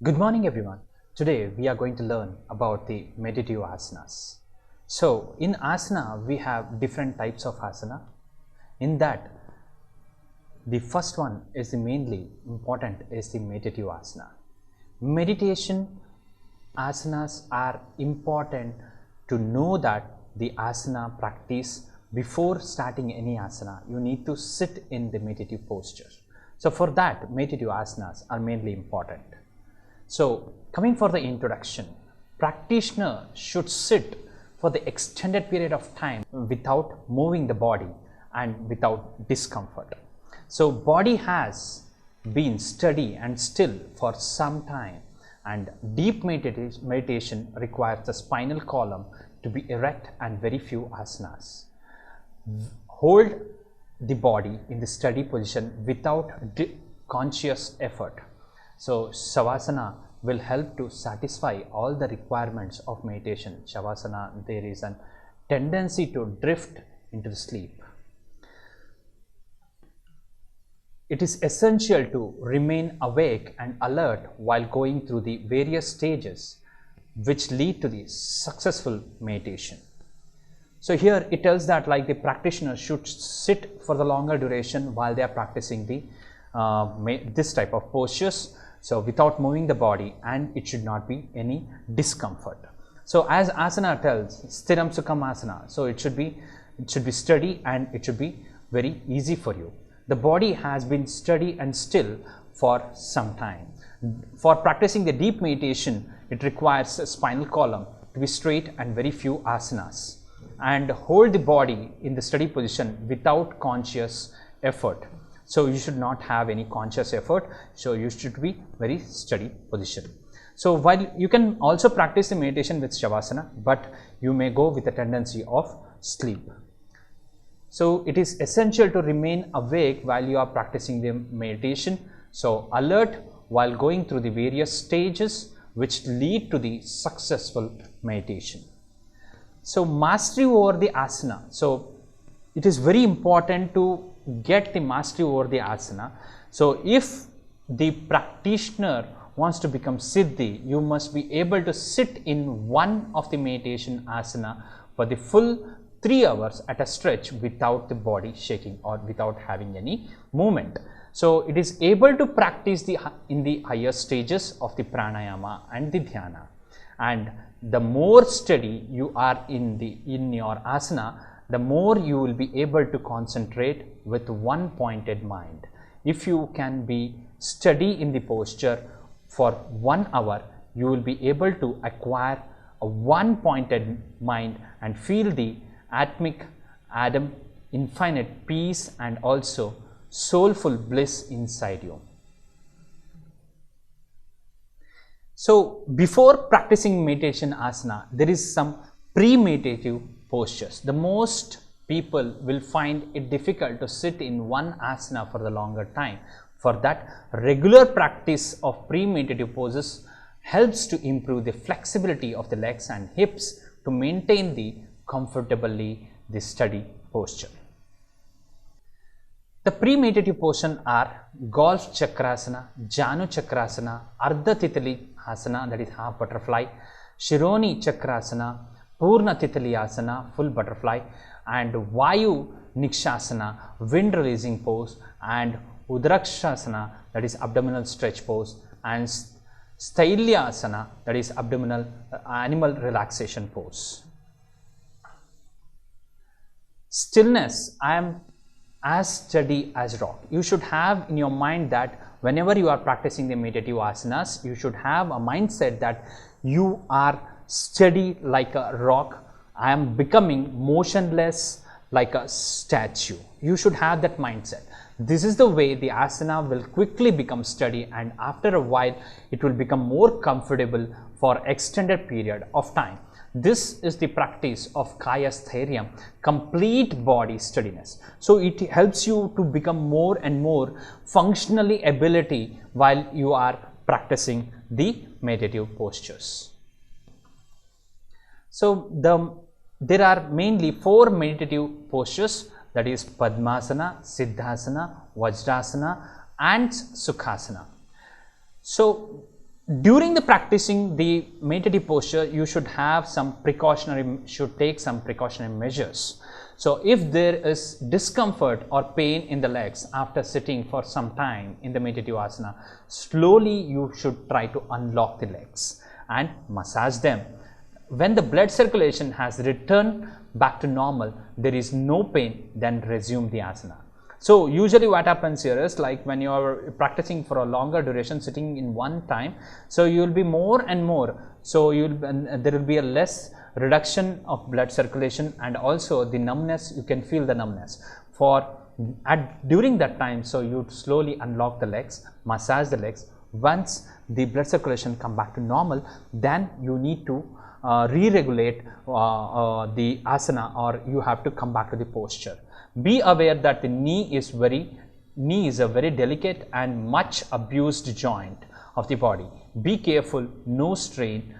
Good morning everyone. Today we are going to learn about the meditative asanas. So in asana we have different types of asana. In that the first one is the mainly important is the meditative asana. Meditation asanas are important to know that the asana practice before starting any asana you need to sit in the meditative posture. So for that meditative asanas are mainly important. So coming for the introduction, practitioner should sit for the extended period of time without moving the body and without discomfort. So body has been steady and still for some time, and deep meditation requires the spinal column to be erect and very few asanas. Hold the body in the steady position without conscious effort. So Shavasana will help to satisfy all the requirements of meditation. Shavasana, there is a tendency to drift into the sleep. It is essential to remain awake and alert while going through the various stages which lead to the successful meditation. So here it tells that like the practitioner should sit for the longer duration while they are practicing the this type of postures. So without moving the body, and it should not be any discomfort. So as asana tells, S.D.M.C asana, so it should be steady and it should be very easy for you. The body has been steady and still for some time. For practicing the deep meditation, it requires a spinal column to be straight and very few asanas, and hold the body in the steady position without conscious effort. So you should not have any conscious effort. So you should be very steady position. So while you can also practice the meditation with Shavasana, but you may go with a tendency of sleep. So it is essential to remain awake while you are practicing the meditation. So alert while going through the various stages which lead to the successful meditation. So mastery over the asana. So it is very important to get the mastery over the asana. So if the practitioner wants to become Siddhi, you must be able to sit in one of the meditation asana for the full 3 hours at a stretch without the body shaking or without having any movement. So it is able to practice in the higher stages of the pranayama and the dhyana. And the more steady you are in your asana, the more you will be able to concentrate with one pointed mind. If you can be steady in the posture for 1 hour, you will be able to acquire a one pointed mind and feel the atmic Adam infinite peace and also soulful bliss inside you. So before practicing meditation asana, there is some pre-meditative postures. The most people will find it difficult to sit in one asana for the longer time. For that, regular practice of pre-meditative poses helps to improve the flexibility of the legs and hips to maintain the comfortably the steady posture. The pre-meditative portion are Golf Chakrasana, Janu Chakrasana, Ardha Titali Asana, that is half butterfly, Shironi Chakrasana, Purna Titali Asana, full butterfly, and Vayu Nikshasana, wind releasing pose, and Udrakshasana, that is abdominal stretch pose, and Stailya Asana, that is abdominal animal relaxation pose. Stillness, I am as steady as rock. You should have in your mind that whenever you are practicing the meditative asanas, you should have a mindset that you are steady like a rock. I am becoming motionless like a statue. You should have that mindset. This is the way the asana will quickly become steady, and after a while it will become more comfortable for extended period of time. This is the practice of Kaya Sthiryam, complete body steadiness. So it helps you to become more and more functionally ability while you are practicing the meditative postures. So there are mainly 4 meditative postures, that is Padmasana, Siddhasana, Vajrasana and Sukhasana. So During the practicing the meditative posture, you should take some precautionary measures. So if there is discomfort or pain in the legs after sitting for some time in the meditative asana, slowly you should try to unlock the legs and massage them. When the blood circulation has returned back to normal, there is no pain, then resume the asana. So usually what happens here is, like when you are practicing for a longer duration, sitting in one time, so you will be more and more, so there will be a less reduction of blood circulation, and also the numbness, you can feel the numbness during that time. So you slowly unlock the legs, massage the legs. Once the blood circulation come back to normal, then you need to re-regulate the asana, or you have to come back to the posture. Be aware that the knee is a very delicate and much abused joint of the body. Be careful, no strain,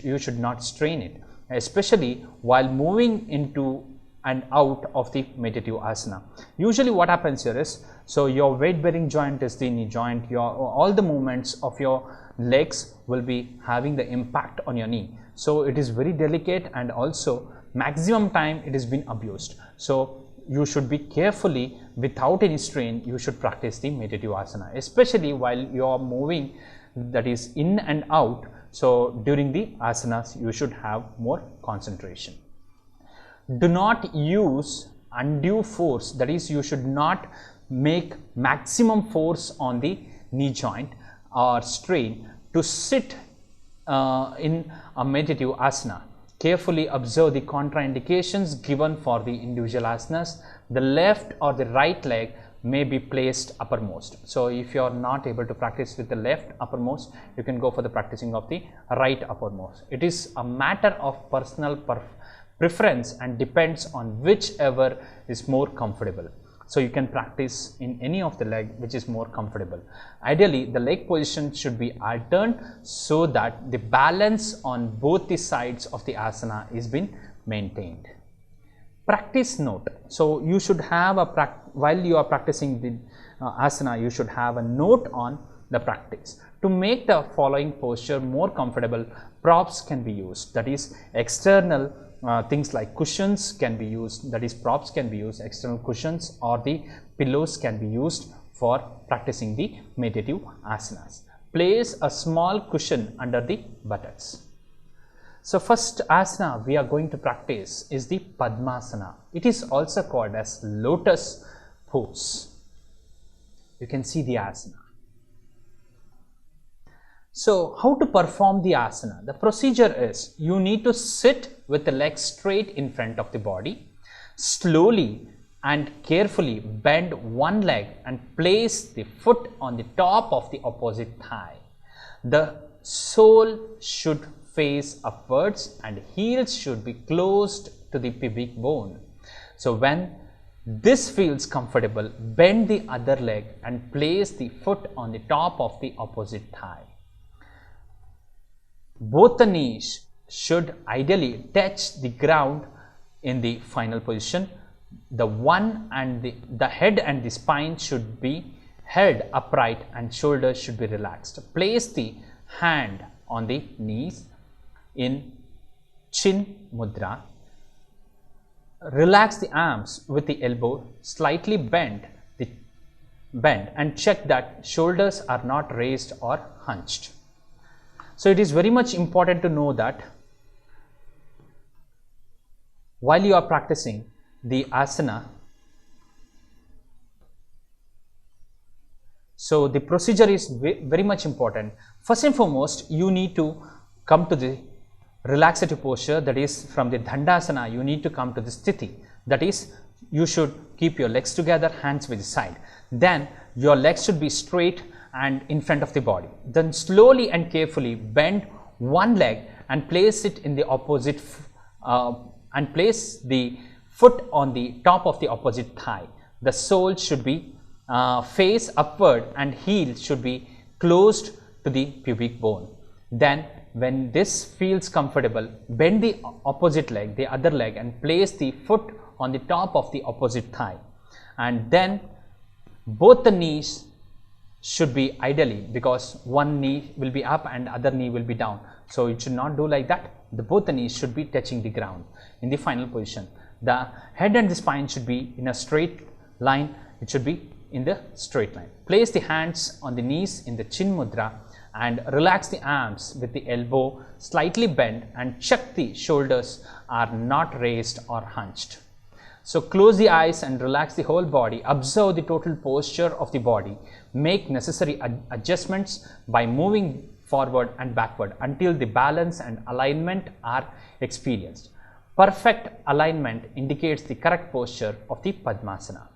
you should not strain it, especially while moving into and out of the meditative asana. Usually what happens here is, so your weight bearing joint is the knee joint, all the movements of your legs will be having the impact on your knee. So it is very delicate, and also maximum time it has been abused. So you should be carefully, without any strain, you should practice the meditative asana, especially while you are moving, that is in and out. So during the asanas, you should have more concentration. Do not use undue force, that is, you should not make maximum force on the knee joint or strain to sit in a meditative asana. Carefully observe the contra-indications given for the individual asanas. The left or the right leg may be placed uppermost. So if you are not able to practice with the left uppermost, you can go for the practicing of the right uppermost. It is a matter of personal preference and depends on whichever is more comfortable. So you can practice in any of the leg which is more comfortable. Ideally, the leg position should be alternate so that the balance on both the sides of the asana is being maintained. Practice note. So you should have while you are practicing the asana, you should have a note on the practice. To make the following posture more comfortable, props can be used. That is, external things like cushions can be used, that is, props can be used, external cushions or the pillows can be used for practicing the meditative asanas. Place a small cushion under the buttocks. So first asana we are going to practice is the Padmasana. It is also called as lotus pose. You can see the asana. So how to perform the asana? The procedure is, you need to sit with the legs straight in front of the body. Slowly and carefully bend one leg and place the foot on the top of the opposite thigh. The sole should face upwards and heels should be closed to the pubic bone. So when this feels comfortable, bend the other leg and place the foot on the top of the opposite thigh. Both the knees should ideally touch the ground in the final position. The head and the spine should be held upright and shoulders should be relaxed. Place the hand on the knees in chin mudra. Relax the arms with the elbow slightly bend and check that shoulders are not raised or hunched. So it is very much important to know that while you are practicing the asana, so the procedure is very much important. First and foremost, you need to come to the relaxative posture, that is, from the Dandasana you need to come to the Sthiti, that is, you should keep your legs together, hands by the side. Then your legs should be straight and in front of the body. Then slowly and carefully bend one leg and place it in the opposite and place the foot on the top of the opposite thigh. The sole should be face upward and heel should be closed to the pubic bone. Then when this feels comfortable, bend the opposite leg, the other leg, and place the foot on the top of the opposite thigh. And then both the knees should be ideally, because one knee will be up and other knee will be down. So it should not do like that. Both the knees should be touching the ground in the final position. The head and the spine should be in a straight line. It should be in the straight line. Place the hands on the knees in the chin mudra and relax the arms with the elbow slightly bent, and check the shoulders are not raised or hunched. So close the eyes and relax the whole body. Observe the total posture of the body. Make necessary adjustments by moving forward and backward until the balance and alignment are experienced. Perfect alignment indicates the correct posture of the Padmasana.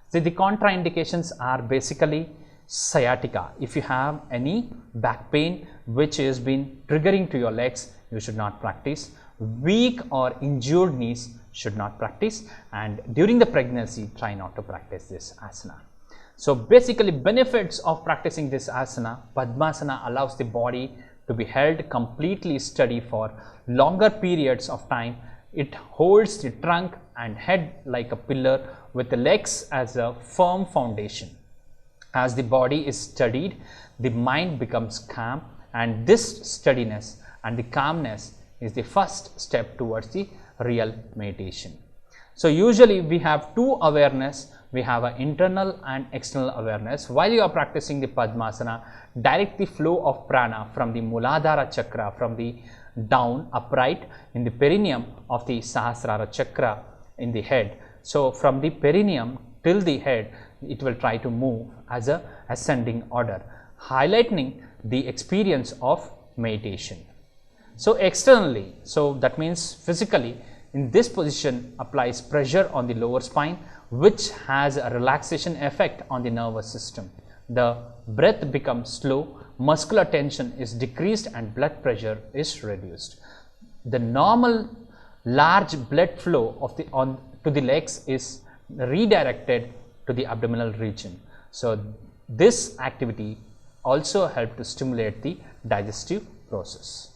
So the contraindications are basically sciatica. If you have any back pain which has been triggering to your legs, you should not practice. Weak or injured knees should not practice, and during the pregnancy try not to practice this asana. So basically, benefits of practicing this asana: Padmasana allows the body to be held completely steady for longer periods of time. It holds the trunk and head like a pillar with the legs as a firm foundation. As the body is steadied, the mind becomes calm, and this steadiness and the calmness is the first step towards the real meditation. So usually we have two awareness. We have an internal and external awareness. While you are practicing the Padmasana, direct the flow of prana from the Muladhara chakra, from the down upright in the perineum of the Sahasrara chakra in the head. So from the perineum till the head, it will try to move as a ascending order, highlighting the experience of meditation. So externally, so that means physically, in this position applies pressure on the lower spine, which has a relaxation effect on the nervous system. The breath becomes slow, muscular tension is decreased, and blood pressure is reduced. The normal large blood flow of the to the legs is redirected to the abdominal region. So this activity also helps to stimulate the digestive process.